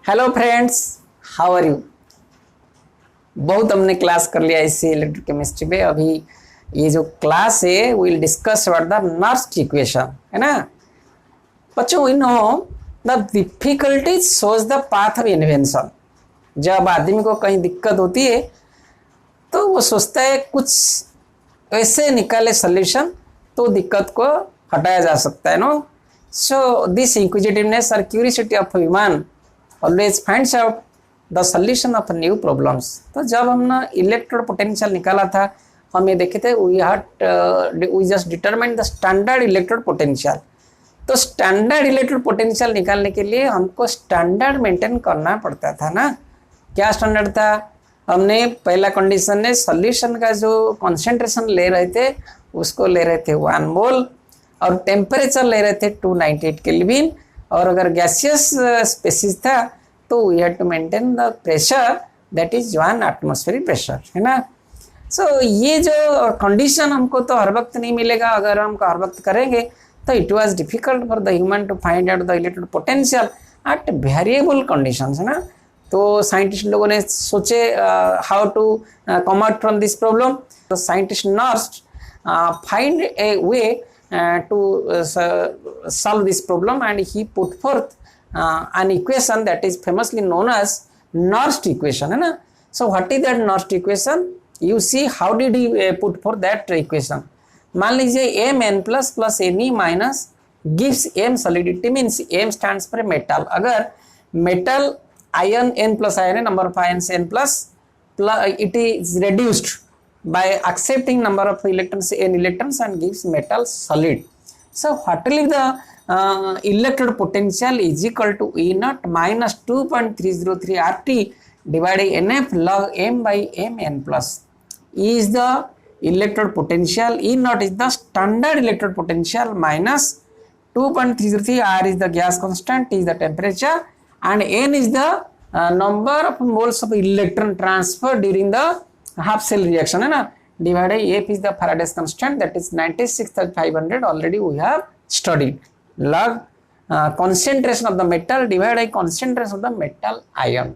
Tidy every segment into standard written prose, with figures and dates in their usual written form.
Hello friends, how are you. बहुत हमने class कर लिया इसी इलेक्ट्रोकेमिस्ट्री पे। अभी ये जो क्लास है will discuss about the Nernst equation, है ना बच्चों। We know the difficulties shows the path of invention. जब आदमी को कहीं दिक्कत होती है तो वो सोचता है कुछ ऐसे निकाले सोल्यूशन तो दिक्कत को हटाया जा सकता है, नो। सो दिस इंक्विजिटिवनेस और curiosity of human always finds out the solution of new problems. तो जब हमने इलेक्ट्रोड पोटेंशियल निकाला था, हम ये देखे थे we just determine the standard electrode potential. तो स्टैंडर्ड इलेक्ट्रोड पोटेंशियल निकालने के लिए हमको स्टैंडर्ड मेंटेन करना पड़ता था ना। क्या स्टैंडर्ड था? हमने पहला कंडीशन में सॉल्यूशन का जो कॉन्सेंट्रेशन ले रहे थे उसको ले रहे थे 1 मोल और टेम्परेचर ले रहे थे 298 केल्विन। और अगर गैसियस स्पेसिस था तो we had to maintain the pressure that is 1 atmospheric pressure, है ना। सो ये जो कंडीशन हमको तो हर वक्त नहीं मिलेगा। अगर हम हर वक्त करेंगे तो it was difficult for the human to find out the electric potential at variable conditions, है ना। तो साइंटिस्ट लोगों ने सोचे how to come out from this problem. तो scientist Nernst find a way to solve this problem, and he put forth an equation that is famously known as Nernst equation, है ना। So what is that Nernst equation? You see how did he put forth that equation? मान लीजिए m n plus plus ne minus gives m solidity, means m stands for metal। अगर metal ion n plus ion है, number of ions n plus it is reduced by accepting number of electrons n electrons and gives metal solid. So what will be the electrode potential is equal to E naught minus 2.303 RT divided by NF log m by m n plus. E is the electrode potential, E naught is the standard electrode potential minus 2.303, R is the gas constant, T is the temperature, and n is the number of moles of electron transfer during the half cell reaction, है ना। Divided F is the Faraday's constant that is 96,500 already we have studied. Log concentration of the metal divide by concentration of the metal ion,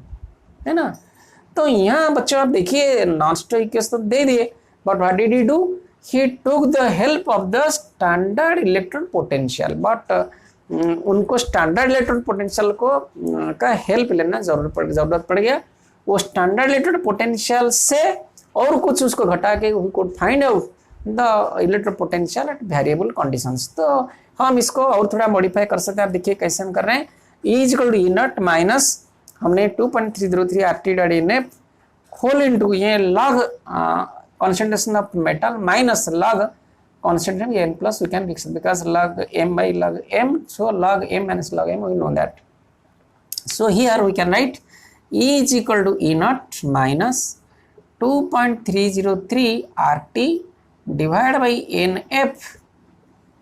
है ना। तो यहाँ बच्चों आप देखिए नॉर्स्ट equation तो दे दिए, but what did he do? He took the help of the standard electrode potential. But उनको स्टैंडर्ड इलेक्ट्रोड पोटेंशियल को का हेल्प लेना जरूरत पड़ गया। वो स्टैंडर्ड इलेक्ट्रोड पोटेंशियल से और कुछ उसको घटा के we could find out the electrode potential at variable conditions. तो हम इसको और थोड़ा मॉडिफाई कर सकते हैं। आप देखिए कैसे हम कर रहे हैं। E equal to E not minus हमने 2.303 RT divided F whole into ये log concentration of metal minus log concentration n plus we can fix because log m by log m, so log m minus log m, we know that. So here we can write E is equal to E naught minus 2.303 RT divided by NF.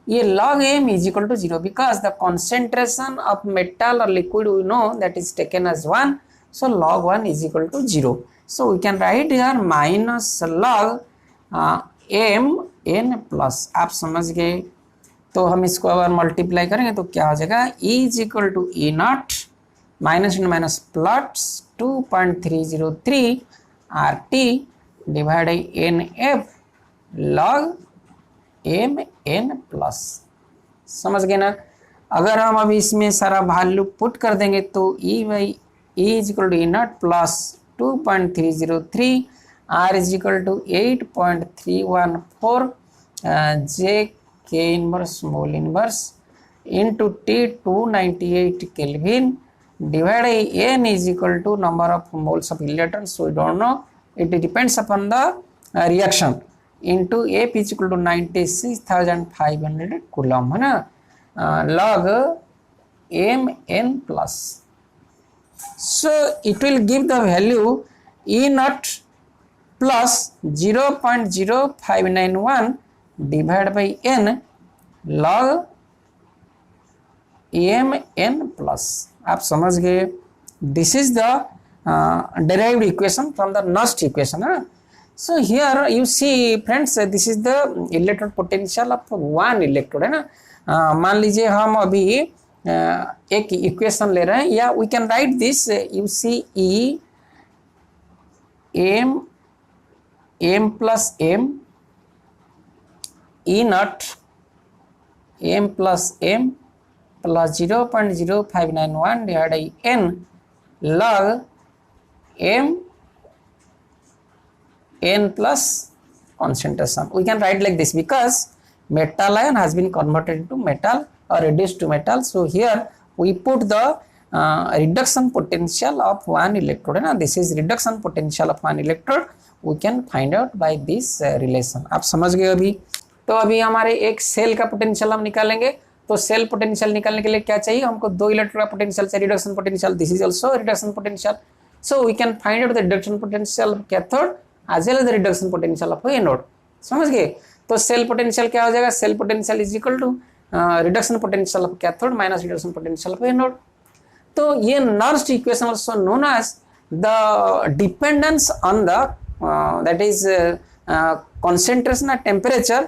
ये log m is equal to 0 because the concentration of metal or liquid we know that is taken as 1. So log 1 is equal to 0. So we can write here minus log m n plus. आप समझ गए? तो हम इसको अगर multiply करेंगे तो क्या हो जाएगा? E is equal to E naught minus and minus plus 2.303 RT divided by NF log m n plus। समझ गए ना। अगर हम अभी इसमें सारा वैल्यू पुट कर देंगे तो E is equal to E naught plus 2.303 R is equal to 8.314 J K inverse mole inverse into T 298 Kelvin divided by n is equal to number of moles of electrons, so we don't know, it depends upon the reaction, into F is equal to 96,500 coulomb, है ना। log m n plus, so it will give the value E naught plus 0.0591 divided by n log m n plus। आप समझ गए? This is the derived equation from the Nernst equation, है ना। So here you see friends, this is the electrode potential of one electrode, है ना। मान लीजिए हम अभी एक इक्वेशन ले रहे हैं, या we can write this you see E M plus M E not M plus 0.0591 divide by N log m n plus concentration. We can write like this because metal ion has been converted into metal or reduced to metal. So here we put the reduction potential of one electrode. Now this is reduction potential of one electrode. We can find out by this relation. आप समझ गए अभी? तो अभी हमारे एक cell का potential हम निकालेंगे. तो सेल पोटेंशियल निकालने के लिए क्या चाहिए हमको? 2 इलेक्ट्रॉन का पोटेंशियल चाहिए, reduction potential. This is also reduction potential. So we can find out the reduction potential of cathode as well as the reduction potential of anode. समझ गए? तो सेल पोटेंशियल क्या हो जाएगा? Cell potential is equal to reduction potential of cathode minus reduction potential of anode. तो ये Nernst equation also known as the dependence on the that is concentration and temperature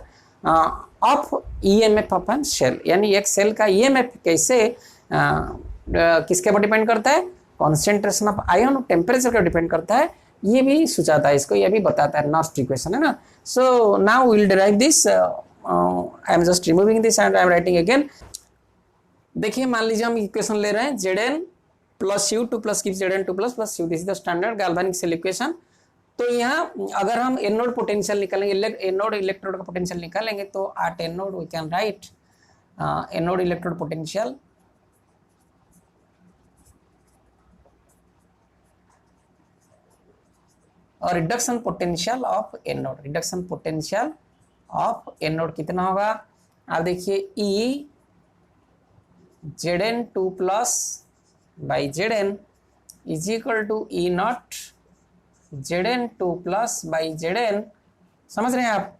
of EMF of N cell. यानी एक cell का EMF कैसे किसके ऊपर depend करता है? कॉन्सेंट्रेशन ऑफ आयन और टेम्परेचर का डिपेंड करता है. ये भी सुझाता है इसको, ये भी बताता है नॉस्ट इक्वेशन, है ना. So now we will derive this. I am just removing this and I am writing again. देखिए मान लीजिए हम इक्वेशन ले रहे हैं Zn plus U2 plus Zn2 plus U. This is the standard galvanic cell equation. तो यहाँ अगर हम एनोड पोटेंशियल निकालेंगे, एनोड इलेक्ट्रोड का पोटेंशियल निकालेंगे, तो at anode we can write anode electrode potential और reduction potential of anode. Reduction potential of anode कितना होगा? आप देखिए E Zn2 plus by Zn is equal to E not Zn2 plus by Zn. समझ रहे हैं आप?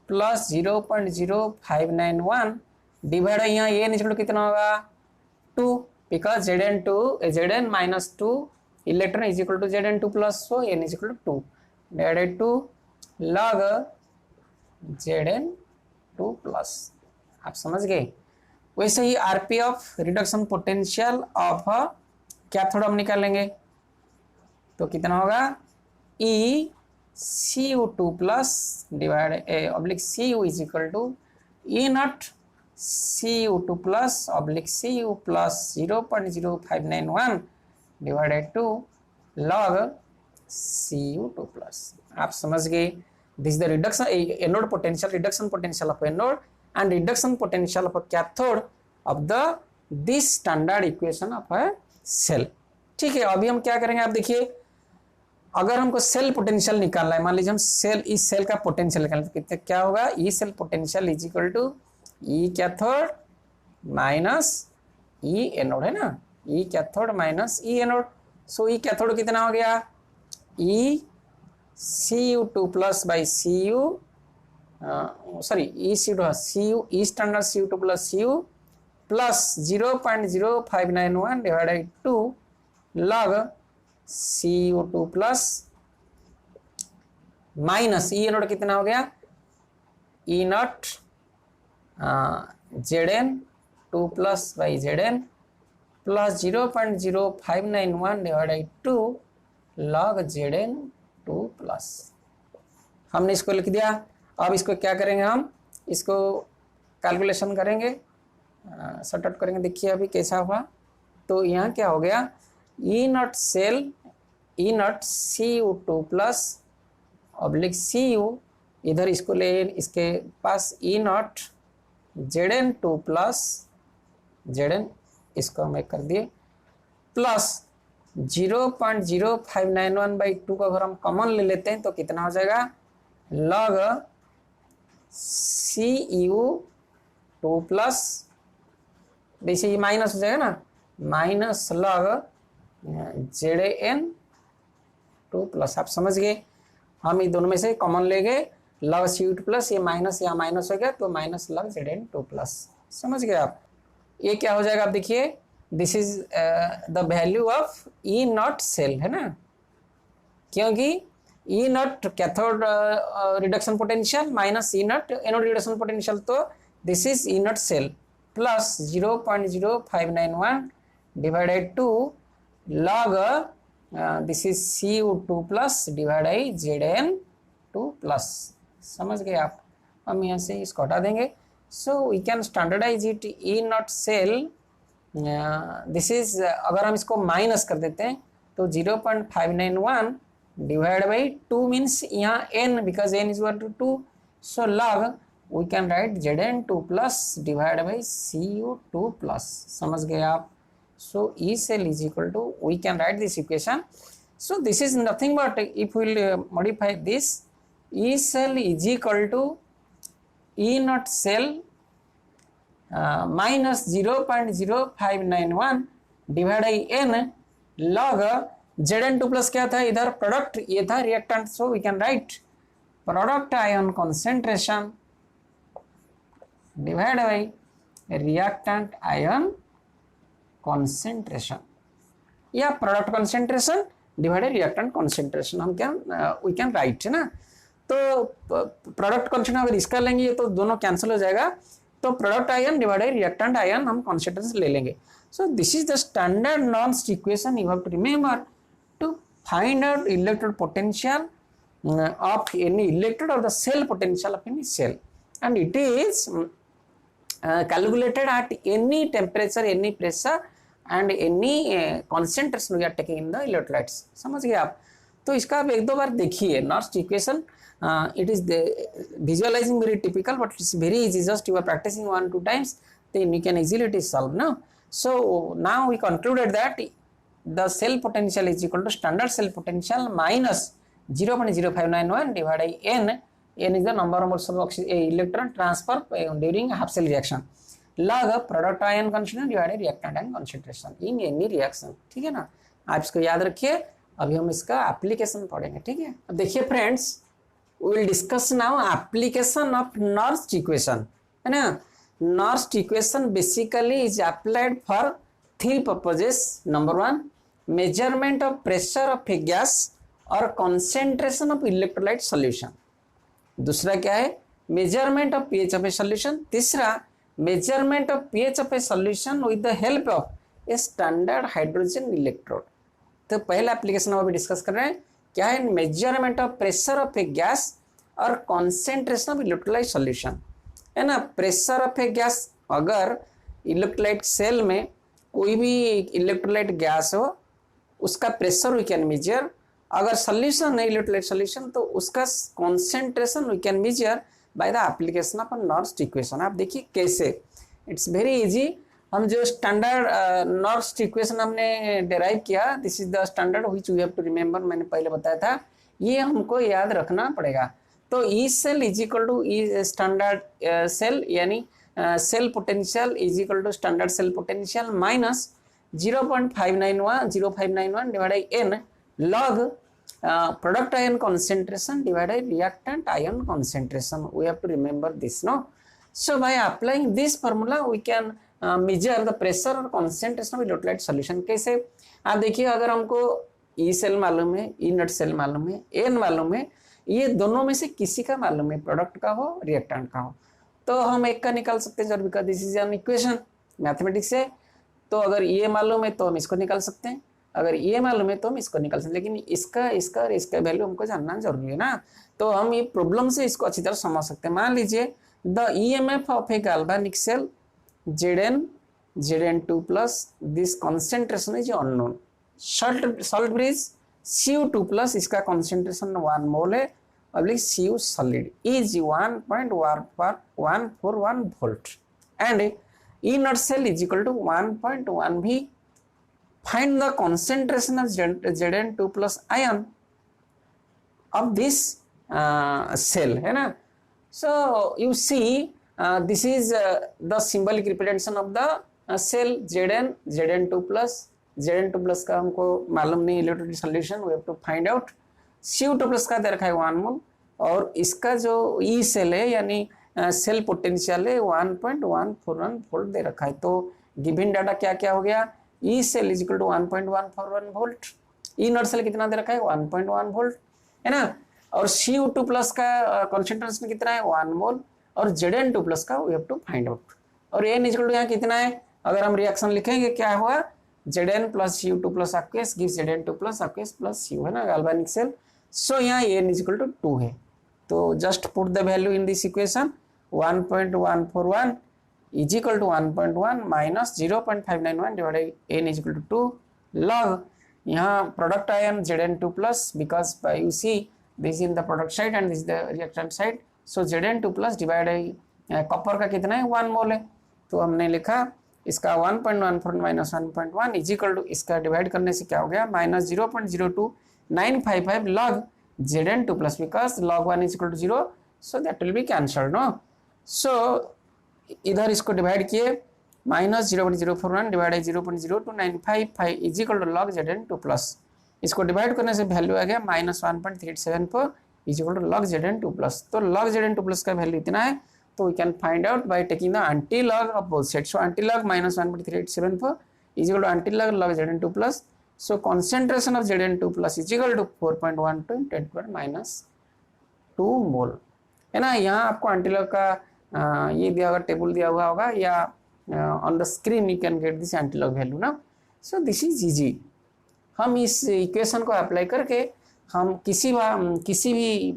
प्लस 0.0591 डिवाइड यहाँ ये निकल कितना होगा? 2, because Zn minus 2 electron is equal to Zn2 plus, so n is equal to 2 divided 2 log Zn2 plus. आप समझ गए? वैसे ही RP of reduction potential of cathode हम निकालेंगे, तो कितना होगा? E Cu2 plus divide oblique Cu is equal to E not Cu2 plus oblique Cu plus 0.0591 divided 2 log Cu2 plus. आप समझ गए? This the reduction anode potential, reduction potential of anode and reduction potential of cathode of the this standard equation of a cell. ठीक है, अभी हम क्या करेंगे? आप देखिए, अगर हमको सेल पोटेंशियल निकालना है, मान लीजिए हम सेल, इस सेल का पोटेंशियल निकालना है, तो क्या होगा? E cell potential is equal to E cathode minus E anode, है ना. E cathode minus E anode. So E cathode कितना हो गया? E Cu2 plus by Cu, sorry E Cu E standard Cu2 plus Cu plus 0.0591 divide by 2 log Cu2 plus minus E not कितना हो गया? E not Zn2 plus by Zn plus 0.0591 divide by 2 log Zn2 plus. हमने इसको लिख दिया. अब इसको क्या करेंगे? हम इसको कैलकुलेशन करेंगे, सॉर्ट आउट करेंगे. देखिए अभी कैसा हुआ. तो यहाँ क्या हो गया? E not cell E not Cu2 plus oblique Cu, इधर इसको ले, इसके पास E not Zn2 plus Zn, इसको हम एक कर दिए, प्लस 0.0591 बाई 2 को अगर हम कॉमन ले लेते हैं तो कितना हो जाएगा? log Cu2 प्लस, वैसे ये माइनस हो जाएगा ना, माइनस log Zn2 प्लस. आप समझ गए? हम ये दोनों में से कॉमन ले गए, log Cu2 प्लस, ये माइनस या माइनस हो गया तो माइनस log Zn2 प्लस. समझ गए आप? ये क्या हो जाएगा? आप देखिए, this is the value of E not cell, है ना, क्योंकि E not cathode reduction potential minus E not anode reduction potential, तो this is E not cell. Plus 0.0591 divided two log this is Cu2 plus divide by Zn2 plus. समझ गए आप? हम यहाँ से इसको हटा देंगे। So we can standardise it E not cell. This is अगर हम इसको माइनस कर देते हैं तो 0.591 डिवाइड बाई 2 मीन्स यहाँ n because n is equal to 2। So log we can write Zn2 plus divide by Cu2 plus. समझ गए आप? So E cell is equal to, we can write this equation. So this is nothing but if we will modify this, E cell is equal to E naught cell minus 0.0591 divided by n log Zn2 plus क्या था इधर product, ये था reactant. So we can write product ion concentration divide by reactant ion concentration या product concentration divided reactant concentration हम क्या we can right है ना। तो प्रोडक्ट कॉन्सेंट्रेशन अगर इसका लेंगे तो दोनों कैंसिल हो जाएगा, तो product ion divided reactant ion हम कॉन्सेंट्रेशन ले लेंगे। So this is the standard Nernst equation you have to remember to find out electrode potential of any electrode और the cell potential of any cell, and it is calculated at any temperature, any pressure and any concentration we are taking in the electrolytes। समझ गए आप? तो इसका आप एक दो बार देखिए Nernst equation. It is visualizing very typical but it's very easy, just you are practicing 1-2 times then you can easily it is solved now। So now we concluded that the cell potential is equal to standard cell potential minus 0.0591 divided by n is the number of moles of electron transfer during half cell reaction log product ion concentration divided reactant ion concentration in any reaction। ठीक है ना? आप इसको याद रखिए। अभी हम इसका एप्लीकेशन पढ़ेंगे। ठीक है? अब देखिए friends, we will discuss now application of Nernst equation, है ना। Nernst equation basically is applied for 3 purposes. Number 1 measurement of pressure of a gas और कॉन्सेंट्रेशन ऑफ इलेक्ट्रोलाइट सॉल्यूशन। दूसरा क्या है? Measurement of pH of a solution. तीसरा measurement of pH of a solution with the help of a standard hydrogen electrode. तो पहला application हम अभी discuss कर रहे हैं, क्या है? Measurement of pressure of a gas और कॉन्सेंट्रेशन ऑफ इलेक्ट्रोलाइट सॉल्यूशन, है ना। प्रेशर ऑफ ए गैस, अगर इलेक्ट्रोलाइट सेल में कोई भी इलेक्ट्रोलाइट गैस हो उसका प्रेशर वी कैन मेजर। अगर सोल्यूशन है इलेक्ट्रोलाइट सोल्यूशन तो उसका concentration we can measure by the application of Nernst equation. आप देखिए कैसे, इट्स वेरी इजी। हम जो स्टैंडर्ड नॉर्म्स इक्वेशन हमने डिराइव किया, this is the standard which we have to remember, मैंने पहले बताया था, ये हमको याद रखना पड़ेगा। तो E cell is equal to E standard cell, यानी cell potential is equal to standard cell potential minus 0.591 divide by n log product ion concentration divided by reactant ion concentration। we have to remember this, no? So by applying this formula we can measure the pressure or concentration of electrolyte solution। कैसे? आप देखिए, अगर हमको E cell मालूम है, E नट cell मालूम है, N मालूम है, ये दोनों में से किसी का मालूम है, प्रोडक्ट का हो रिएक्टेंट का हो, तो हम एक का निकाल सकते हैं sir, because this is an equation mathematics है। तो अगर ये मालूम है तो हम इसको निकाल सकते हैं, अगर ये मालूम है तो हम इसको निकाल सकते हैं, लेकिन इसका वैल्यू हमको जानना जरूरी है ना। तो हम ये प्रॉब्लम से इसको अच्छी तरह समझ सकते हैं। मान लीजिए the EMF of a galvanic cell Zn2 plus this concentration is unknown. Salt bridge Cu2 plus, इसका कॉन्सेंट्रेशन 1 मोल है, public Cu solid is 1.141 volt and E not cell is equal to 1.1 V। Find the concentration of Zn2 plus ion of this cell, है ना। So you see this is the symbolic representation of the cell Zn2 plus का हमको मालूम नहीं electrolyte solution, we have to find out। Cu2 plus का दे रखा है 1 मोल, और इसका जो E सेल है यानी सेल पोटेंशियल है 1.141 वोल्ट दे रखा है। तो गिवन डाटा क्या क्या हो गया? E cell is equal to 1.141 volt, E not cell कितना दे रखा है? 1.1 वोल्ट, है ना। और Cu2 प्लस का कॉन्सेंट्रेशन कितना है? 1 मोल, और Zn2 प्लस का we have to find out. और एन इक्वल टू यहाँ कितना है, अगर हम रिएक्शन लिखेंगे क्या हुआ, Zn plus U2 plus aqueous gives Zn2 plus aqueous plus U, है ना, galvanic cell. सो यहाँ n इक्वल टू 2 है, तो just put the value in this equation 1.141 is equal to 1.1 minus 0.591 divided n is equal to 2 log, यहाँ product ion Zn2 plus because you see this in the product side and this the reactant side, so Zn2 plus divided copper का कितना है 1 mole है, तो हमने लिखा इसका 1.14 minus 1.1 is equal to, इसका डिवाइड करने से क्या हो गया minus 0.02955 log Zn2 plus because log 1 is equal to 0, so that will be cancelled no. सो इधर इसको डिवाइड किए minus 0.041 divide 0.02955 is equal to log Zn2 plus, इसको डिवाइड करने से वैल्यू आ गया minus 1.374 is equal to log Zn2 plus. तो लॉग Zn2 प्लस का वैल्यू इतना है, तो we can find out by taking the anti-log of both sides. So anti-log minus 1.3874 is equal to anti-log log Zn2 plus. So concentration of Zn2 plus is equal to 4.12 × 10 minus 2 मोल, है ना. यहाँ आपको anti-log का ये दिया होगा, table दिया हुआ होगा, या on the screen you can get this anti-log value ना. So this is easy. हम इस इक्वेशन को अप्लाई करके हम किसी भी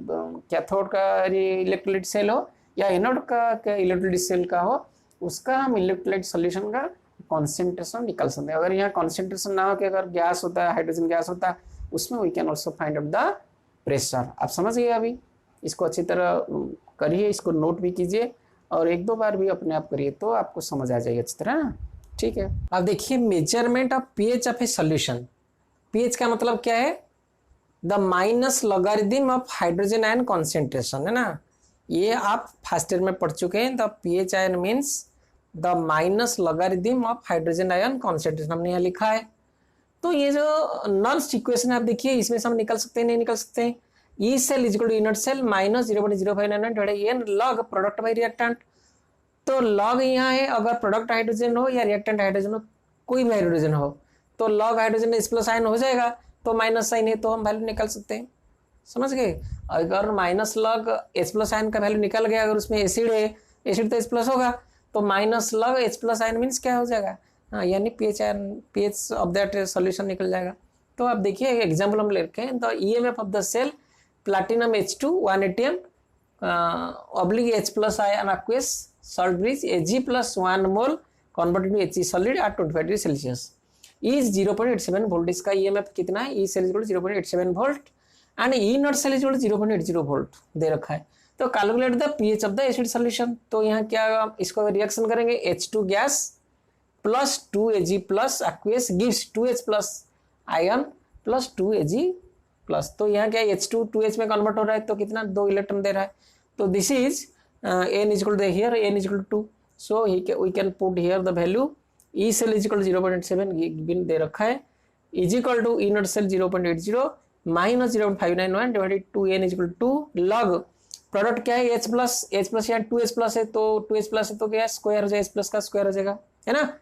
कैथोड का इलेक्ट्रोलाइट सेल हो या एनोड का इलेक्ट्रोलाइट सेल का हो, उसका हम इलेक्ट्रोलाइट सॉल्यूशन का कॉन्सेंट्रेशन निकाल सकते हैं. अगर यहाँ कॉन्सेंट्रेशन ना हो कि अगर गैस होता है, हाइड्रोजन गैस होता है, उसमें we can also find out the pressure. आप समझ गए. अभी इसको अच्छी तरह करिए, इसको नोट भी कीजिए और एक दो बार भी अपने आप करिए तो आपको समझ आ जाएगी अच्छी तरह ना. ठीक है. अब देखिए measurement of pH of a solution. PH का मतलब क्या है, the minus logarithm of hydrogen ion concentration, है ना. ये आप फर्स्ट ईयर में पढ़ चुके हैं. The pH ion means the minus logarithm of hydrogen ion concentration, हमने यहाँ लिखा है. तो ये जो नॉर्म्स इक्वेशन आप देखिए, इसमें से हम निकल सकते हैं नहीं निकल सकते हैं. E cell is equal to E naught cell minus 0.0599 divided N log product by reactant. तो लॉग यहाँ है, अगर प्रोडक्ट हाइड्रोजन हो या रिएक्टेंट हाइड्रोजन हो, कोई भी हाइड्रोजन हो, तो log hydrogen H plus ion हो जाएगा, तो माइनस साइन है तो हम वैल्यू निकाल सकते हैं. समझ गए. अगर minus log H plus ion का वैल्यू निकल गया, अगर उसमें एसिड है, एसिड तो एच प्लस होगा, तो minus log H plus ion means क्या हो जाएगा, हाँ, यानी pH ion, pH of that solution निकल जाएगा. तो आप देखिए एग्जाम्पल हम ले रखे हैं. The EMF of the cell platinum H2 1 ATM oblique H plus ion aqueous salt bridge Ag plus 1 mole converted to He solid at 25 degree Celsius is 0.87 volt. इसका ईएमएफ कितना है, E cell is 0.87 volt and E not cell is 0.80 volt दे रखा है. तो calculate the pH of the acid solution. तो यहाँ क्या, इसको रिएक्शन करेंगे, H2 gas plus 2Ag plus aqueous gives 2H plus ion plus 2Ag plus. तो यहाँ क्या H2 2H में कन्वर्ट हो रहा है, तो कितना 2 इलेक्ट्रॉन दे रहा है. तो this is n is equal to here n is equal to 2. So we can put here the value. E cell is equal to 0.87 बिन दे रखा है, is equal to E not cell 0.80 minus 0.591 divided 2n is equal to log product क्या है H plus यहाँ 2H plus है, तो 2H plus है तो क्या स्क्वायर हो जाएगा, H प्लस का स्क्वायर हो जाएगा, है ना,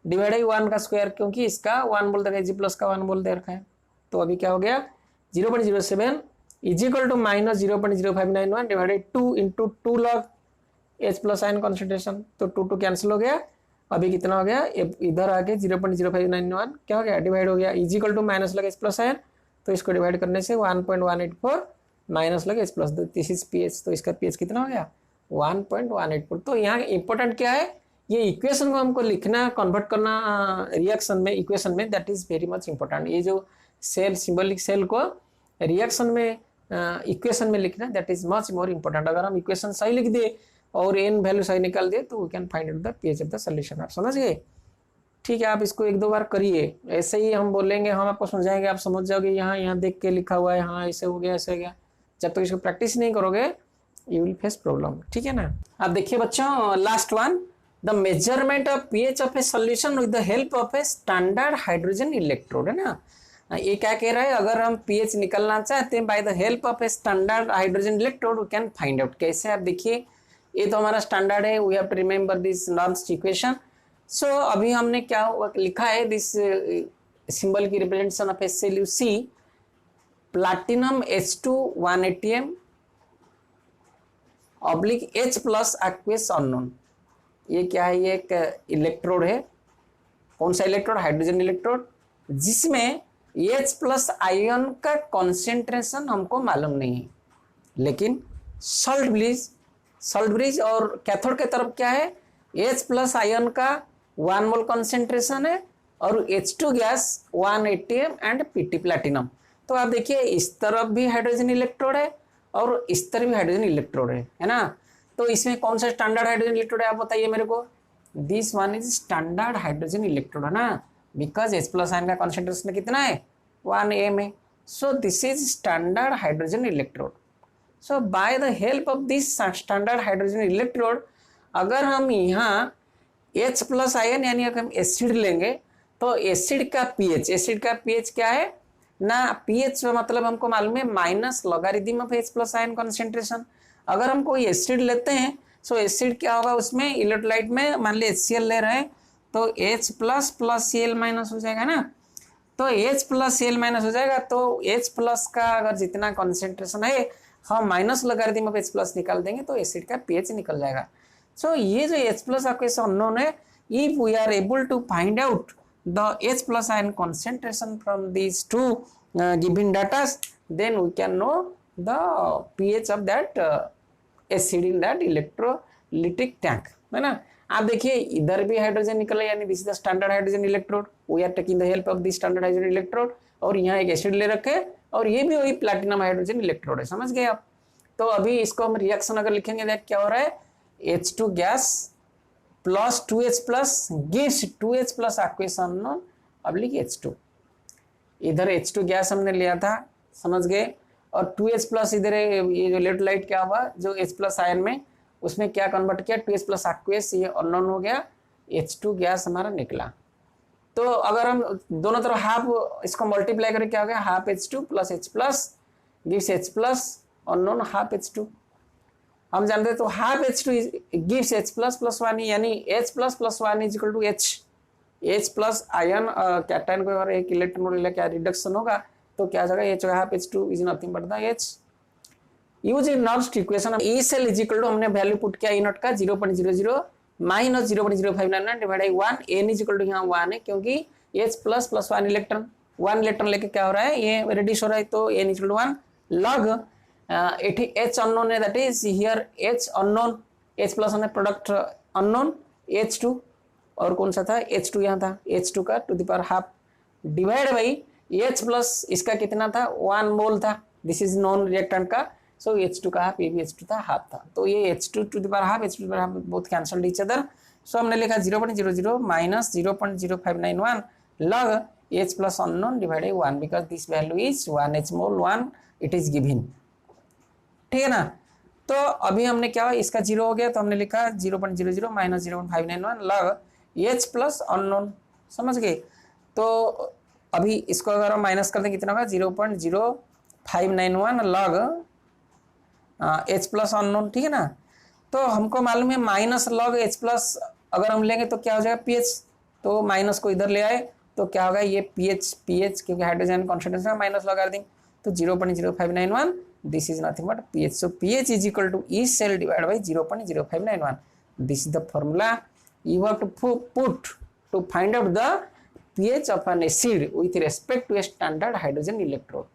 डिवाइड 1 का स्क्वायर, क्योंकि इसका 1 बोल देगा, G प्लस का 1 बोल दे रखा है. तो अभी क्या हो गया 0.07 is equal to minus 0.0591 divided 2 into 2 log H plus ion concentration. तो 2 कैंसिल हो गया. अभी कितना हो गया, इधर आके 0.0591 क्या हो गया, डिवाइड हो गया, इज इक्वल टू माइनस लग H प्लस आयन. तो इसको डिवाइड करने से 1.184 माइनस लगे H plus 2, this is pH. तो इसका पीएच कितना हो गया 1.184. तो यहाँ इंपॉर्टेंट क्या है, ये इक्वेशन को हमको लिखना, कन्वर्ट करना रिएक्शन में, इक्वेशन में, that is very much important. ये जो सेल सिंबॉलिक सेल को रिएक्शन में इक्वेशन में लिखना, that is much more important. अगर हम इक्वेशन सही लिख दे और एन वैल्यू सही निकाल दे तो we can find out the pH of the solution. आप समझ गए. ठीक है, आप इसको एक दो बार करिए, ऐसे ही हम बोलेंगे, हम आपको समझाएंगे, आप समझ जाओगे. यहाँ देख के लिखा हुआ है, हाँ ऐसे हो गया ऐसे हो गया. जब तक इसको प्रैक्टिस नहीं करोगे यू विल फेस प्रॉब्लम. ठीक है ना. अब देखिए बच्चों, last one, the measurement of pH of a solution with the help of a standard hydrogen electrode, है ना. ये क्या कह रहा है, अगर हम पीएच निकलना चाहते हैं by the help of a standard hydrogen electrode we can find out. कैसे, आप देखिए ये तो हमारा स्टैंडर्ड है, we have to remember this Nernst equation. सो अभी हमने क्या लिखा है, दिस सिंबल की representation of SLUC platinum H2 1 ATM oblique H plus aqueous unknown. ये क्या है, ये एक इलेक्ट्रोड है। कौन सा इलेक्ट्रोड? हाइड्रोजन इलेक्ट्रोड, जिसमें H प्लस आयन का कॉन्सेंट्रेशन हमको मालूम नहीं है, लेकिन सॉल्ट ब्रिज और कैथोड के तरफ क्या है, H प्लस आयन का 1 मोल कॉन्सेंट्रेशन है और H2 gas 1 ATM and PT platinum. तो आप देखिए इस तरफ भी हाइड्रोजन इलेक्ट्रोड है और इस तरफ भी हाइड्रोजन इलेक्ट्रोड है ना। तो इसमें कौन सा स्टैंडर्ड हाइड्रोजन इलेक्ट्रोड है आप बताइए मेरे को? This one is standard hydrogen electrode है ना, बिकॉज H प्लस आयन का कॉन्सेंट्रेशन कितना है, 1 AM है। सो this is standard hydrogen electrode. So bye the help of this standard hydrogen electrode, अगर हम यहाँ H प्लस आयन यानी अगर हम एसिड लेंगे तो एसिड का पीएच क्या है ना, पीएच मतलब हमको मालूम है minus logarithm of H plus ion concentration. अगर हम कोई एसिड लेते हैं सो एसिड क्या होगा, उसमें इलेक्ट्रोलाइट में मान ली HCl ले रहे हैं तो H plus plus Cl minus हो जाएगा ना। तो H प्लस Cl माइनस हो जाएगा, तो H प्लस का अगर जितना कॉन्सेंट्रेशन है हम minus logarithm of H plus निकाल देंगे तो एसिड का पीएच निकल जाएगा। सो ये जो H प्लस आपके अननोन है, if we are able to find out the H plus ion concentration from these two given data, then we can know the pH of that acid in that electrolytic tank, है ना। आप देखिए इधर भी hydrogen निकला, यानी this is the standard hydrogen electrode, we are taking the help of this standard hydrogen electrode, और यहाँ एक एसिड ले रखे और ये भी वही प्लैटिनम हाइड्रोजन इलेक्ट्रोड है, समझ गए आप। तो अभी इसको हम रिएक्शन अगर लिखेंगे देख क्या हो रहा है, H2 gas plus 2H plus gives 2H plus aqueous unknown oblique H2। इधर H2 गैस हमने लिया था, समझ गए, और 2H प्लस इधर ये जो इलेक्ट्रोलाइट क्या हुआ, जो H प्लस आयन में उसमें क्या कन्वर्ट किया, 2H प्लस aqueous, ये अननोन हो गया, H2 गैस हमारा निकला। तो अगर हम दोनों तरफ हाफ इसको मल्टीप्लाई करें क्या हो गया, half H2 plus H plus gives H plus unknown half H2। हम जानते हैं तो half H2 gives H plus plus 1, यानी H plus plus 1 is equal to H plus ion cation को और एक इलेक्ट्रॉन ले क्या रिडक्शन होगा तो क्या हो जाएगा, H half H2 is nothing but the H। Use in Nernst equation E cell is equal to, हमने वैल्यू पुट किया E नॉट का 0.00 minus 0.0599 divide by 1, N is equal to यहाँ 1 है क्योंकि H प्लस प्लस 1 इलेक्ट्रॉन लेके क्या हो रहा है, ये रिड्यूस हो रहा है, तो N is equal to 1 log H unknown है, that is here H unknown, H plus है प्रोडक्ट unknown H2, और कौन सा था H2 यहाँ था, H2 का to the power half divide by H plus इसका कितना था 1 मोल था, दिस इज नॉन रिएक्टेंट का, सो H2 का हाफ, ये भी H2 था हाफ था, तो ये H2 to the power half H2 to the power half both cancelled each other. So हमने लिखा 0.00 minus 0.0591 log H plus unknown divide by 1 because this value is 1H mole 1 it is given, ठीक है ना। तो अभी हमने क्या, इसका 0 हो गया तो हमने लिखा 0.00 minus 0.591 log H plus unknown, समझ गए। तो अभी इसको अगर हम माइनस कर दें कितना होगा 0.0591 लॉग H प्लस अननोन, ठीक है ना। तो हमको मालूम है माइनस लॉग H प्लस अगर हम लेंगे तो क्या हो जाएगा pH, तो माइनस को इधर ले आए तो क्या होगा ये pH क्योंकि हाइड्रोजन कॉन्सेंट्रेशन माइनस लगा देंगे तो 0.0591 this is nothing but pH. So pH is equal to E cell divided by 0.0591. This is the formula you have to put to find out the pH of an acid with respect to a standard hydrogen electrode.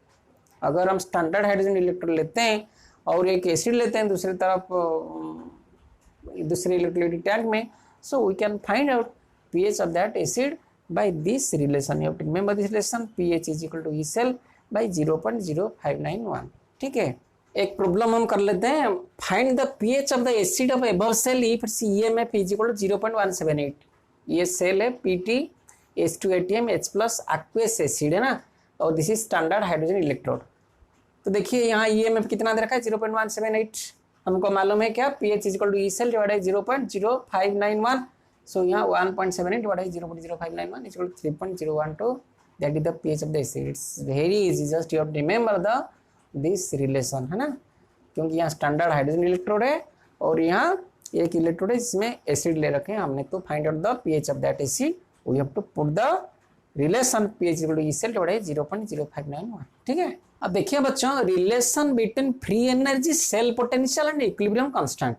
अगर हम standard hydrogen electrode लेते हैं और एक acid लेते हैं दूसरी तरफ दूसरे इलेक्ट्रोलाइटिक टैंक में, so we can find out pH of that acid by this relation. You have to remember this relation, pH is equal to E cell by 0.0591, ठीक है। एक प्रॉब्लम हम कर लेते हैं, find the pH of the acid of above cell if EMF is equal to 0.178। ये cell है PT H2ATM H plus aqueous acid है ना, और this is standard hydrogen electrode. तो देखिए यहाँ EMF कितना दे रखा है 0.178, हमको मालूम है क्या pH is equal to E cell divide by 0.0591, so यहाँ 1.78 divide by 0.0591 is equal to 3.012, that is the pH of the acid. It's very easy, just you have to remember the this relation, है ना, क्योंकि यहाँ standard hydrogen electrode है और यहाँ एक electrode है जिसमें एसिड ले रखे हैं हमने। तो find out the pH of that acid, we have to put the relation pH equal to E cell divided 0.0591, ठीक है। अब देखिए बच्चों, relation between free energy, cell potential and equilibrium constant.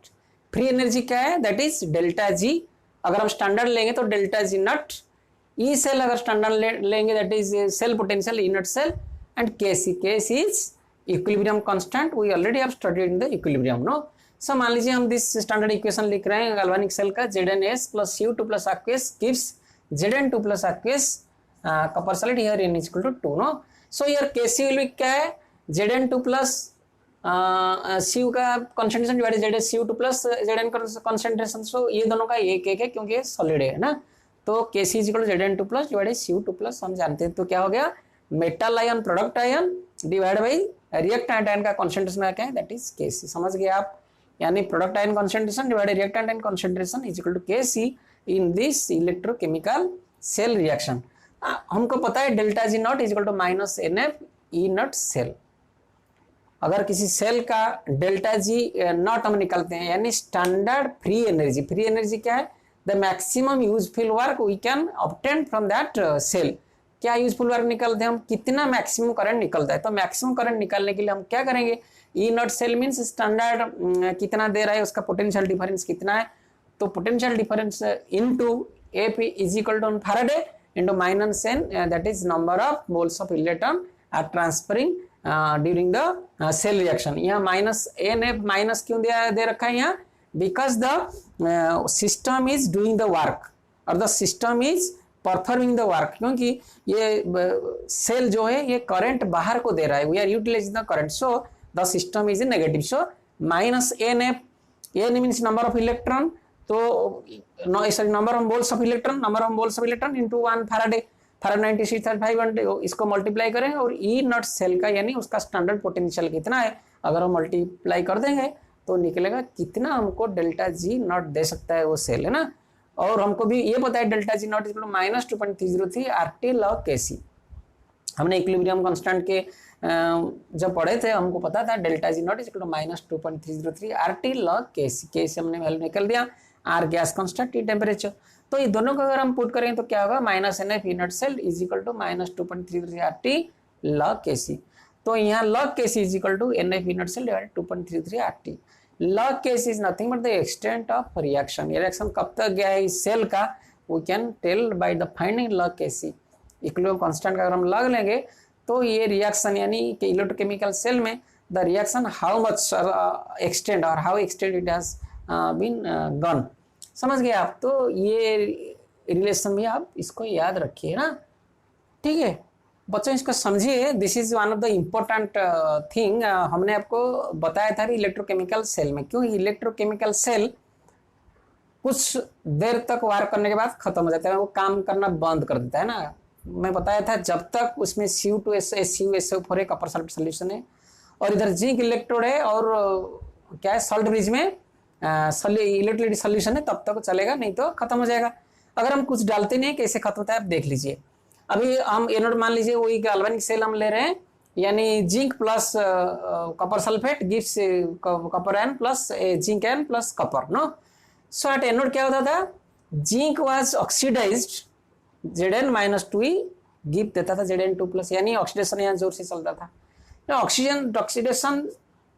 Free energy क्या है, दैट इज डेल्टा जी। अगर हम standard लेंगे तो delta G naught. E cell अगर स्टैंडर्ड लेंगे that is cell potential E not cell, and KC is equilibrium constant. We already have studied in the equilibrium, no. So मान लीजिए हम this standard equation लिख रहे हैं गैल्वेनिक सेल का, ZnS plus Cu2 plus aqueous gives Zn2 plus aqueous copper solid here n is equal to 2, no. So here Kc will be क्या है, Zn2 plus Cu का concentration divided Zcu2 plus Zn concentration. So ये दोनों का एक एक है क्योंकि ये सॉलिड है ना। तो Kc is equal to Zn2 plus divided Cu2 plus, हम जानते हैं तो क्या हो गया, metal ion product ion divide by reactant ion का कॉन्सेंट्रेशन क्या है, दैट इज Kc। समझ गए आप, यानी product ion concentration divided reactant ion concentration is equal to Kc in this electrochemical cell reaction. हमको पता है delta G naught is equal to minus NF E not cell. अगर किसी सेल का डेल्टा जी नॉट हम निकलते हैं, यानी standard free energy, free energy क्या है, the maximum useful work we can obtain from that cell. क्या यूजफुल वर्क निकलते हैं हम, कितना मैक्सिमम करंट निकलता है। तो मैक्सिमम करंट निकालने के लिए हम क्या करेंगे, ई नॉट सेल मीन्स स्टैंडर्ड कितना दे रहा है, उसका पोटेंशियल डिफरेंस कितना है। तो potential difference into AP is equal to Faraday into minus n, that is number of moles of electron are transferring during the cell reaction। यहाँ minus n माइनस क्यों दे रखा है यहाँ, because the system is doing the work और the system is performing the work। क्योंकि ये cell जो है ये करंट बाहर को दे रहा है, we are utilizing the current, so the system is negative। so minus nf, n means number of electron, तो number of moles of electron into 1 Faraday, Faraday 96.5 इसको मल्टीप्लाई करें और ई नॉट सेल का यानी उसका स्टैंडर्ड पोटेंशियल कितना है, अगर हम मल्टीप्लाई कर देंगे तो निकलेगा कितना हमको डेल्टा जी नॉट दे सकता है वो सेल, है ना। और हमको भी ये पता है delta G naught equal to minus 2.303 RT log Kc। हमने इक्विलिब्रियम कांस्टेंट के जब पढ़े थे हमको पता था delta G naught equal to minus 2.303 RT log Kc। Kc हमने वैल्यू निकल दिया, R gas constant, T temperature. तो ये दोनों को अगर हम पुट करें तो क्या होगा, minus NF E not cell is equal to minus 2.33 RT log Kc। तो यहाँ log Kc is equal to NF E not cell divided 2.33 RT। log Kc is nothing but the extent of reaction. ये reaction कब तक गया है इस cell का, we can tell by the finding log Kc। Equilibrium constant का अगर हम लॉग लेंगे तो ये रिएक्शन यानी कि इलेक्ट्रोकेमिकल सेल में the reaction how much extend और how extend it has been gone. समझ गए आप, तो ये रिलेशन भी आप इसको याद रखिए ना, ठीक है बच्चों, इसको समझिए। This is one of the important thing. हमने आपको बताया था भी इलेक्ट्रोकेमिकल सेल में, क्यों इलेक्ट्रोकेमिकल सेल कुछ देर तक वार करने के बाद खत्म हो जाता है, वो काम करना बंद कर देता है ना। मैं बताया था जब तक उसमें Cu2SO4 एक कपर सॉल्ट सोल्यूशन है और इधर जिंक इलेक्ट्रोड है और क्या है सॉल्ट ब्रिज में इलेक्ट्रोलाइट सॉल्यूशन है, तब तक चलेगा, नहीं तो खत्म हो जाएगा। अगर हम कुछ डालते नहीं कैसे खत्म होता है आप देख लीजिए। अभी हम एनोड मान लीजिए वही गैल्वेनिक सेल हम ले रहे हैं, यानी zinc plus copper sulphate gives copper N plus zinc N plus copper, no. So at anode क्या होता था, zinc was oxidised, Zn-2 give देता था Zn2 प्लस, यानी ऑक्सीडेशन यहाँ जोर से चलता था। ऑक्सीडेशन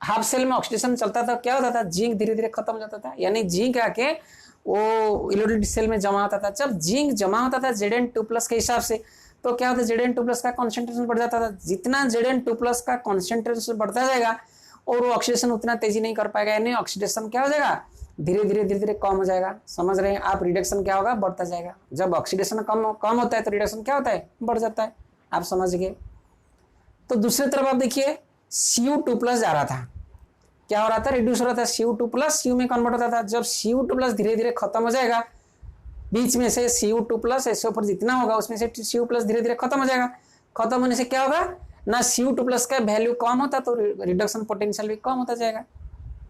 हाफ सेल में ऑक्सीडेशन चलता था, क्या होता था, जिंक धीरे धीरे खत्म हो जाता था, यानी जिंक आके वो इलेक्ट्रोलाइट सेल में जमा होता था। जब जिंक जमा होता था Zn2 प्लस के हिसाब से तो क्या होता है, Zn2 प्लस का कॉन्सेंट्रेशन बढ़ जाता था। जितना Zn2 प्लस का कॉन्सेंट्रेशन बढ़ता जाएगा और वो ऑक्सीडेशन उतना तेजी नहीं कर पाएगा, यानी ऑक्सीडेशन क्या हो जाएगा, धीरे धीरे कम हो जाएगा। समझ रहे हैं आप, रिडक्शन क्या होगा, बढ़ता जाएगा। जब ऑक्सीडेशन कम होता है तो रिडक्शन क्या होता है, बढ़ जाता है। आप समझ गए। तो दूसरी तरफ आप देखिए Cu2 प्लस जा रहा था, क्या हो रहा था, रिड्यूस हो रहा था, Cu2 प्लस Cu में कन्वर्ट होता था। जब Cu2 प्लस धीरे धीरे खत्म हो जाएगा, बीच में से Cu2 प्लस SO4 जितना होगा उसमें से Cu प्लस धीरे धीरे खत्म हो जाएगा। खत्म होने से क्या होगा ना, Cu2 प्लस का वैल्यू कम होता तो रिडक्शन पोटेंशियल भी कम होता जाएगा,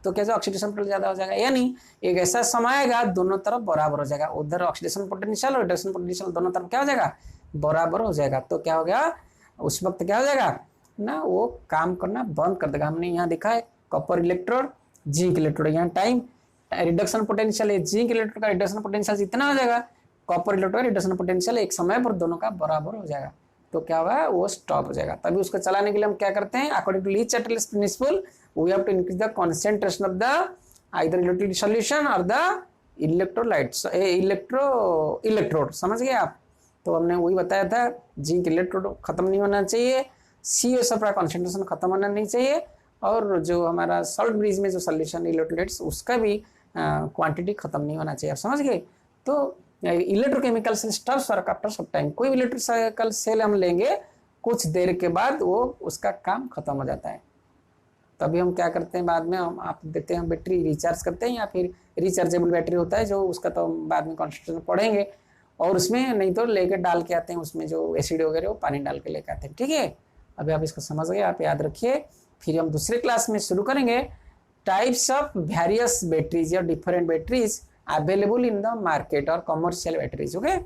तो कैसे ऑक्सीडेशन पोटेंशियल ज्यादा हो जाएगा। यानी एक ऐसा समय आएगा दोनों तरफ बराबर हो जाएगा, उधर ऑक्सीडेशन पोटेंशियल और रिडक्शन पोटेंशियल दोनों तरफ क्या हो जाएगा, बराबर हो जाएगा। तो क्या हो गया, उस वक्त क्या हो जाएगा ना, वो काम करना बंद कर देगा। हमने यहाँ देखा है कॉपर इलेक्ट्रोड जिंक इलेक्ट्रोड, यहाँ टाइम रिडक्शन पोटेंशियल है, जिंक इलेक्ट्रोड का रिडक्शन पोटेंशियल जितना हो जागा, कॉपर इलेक्ट्रोड का रिडक्शन पोटेंशियल एक समय पर दोनों का बराबर हो जाएगा। तो क्या होगा, वो स्टॉप हो जाएगा। तभी उसको चलाने के लिए हम क्या करते हैं, according to Le Chatelier's principle we have to increase the concentration of the either electrolyte solution और द इलेक्ट्रोलाइट्स इलेक्ट्रोड, समझ गए आप। तो हमने वही बताया था, जिंक इलेक्ट्रोड खत्म नहीं होना चाहिए, CuSO का कॉन्सेंट्रेशन खत्म होना नहीं चाहिए, और जो हमारा सॉल्ट ब्रिज में जो सॉल्यूशन इलेक्ट्रोलाइट्स उसका भी क्वांटिटी खत्म नहीं होना चाहिए, आप समझ गए। तो electrochemical cell stops work after some time, कोई इलेक्ट्रिकल सेल हम लेंगे कुछ देर के बाद वो उसका काम खत्म हो जाता है। तभी हम क्या करते हैं, बाद में हम आप देते हैं बैटरी रिचार्ज करते हैं, या फिर रिचार्जेबल बैटरी होता है जो उसका तो हम बाद में कॉन्सेंट्रेशन पढ़ेंगे, और उसमें नहीं तो लेके डाल के आते हैं, उसमें जो एसिड वगैरह वो पानी डाल के लेके आते हैं, ठीक है। अभी आप इसको समझ गए, आप याद रखिए। फिर हम दूसरे क्लास में शुरू करेंगे टाइप्स ऑफ वेरियस बैटरीज या different batteries available in the market और कमर्शियल बैटरीज, ओके।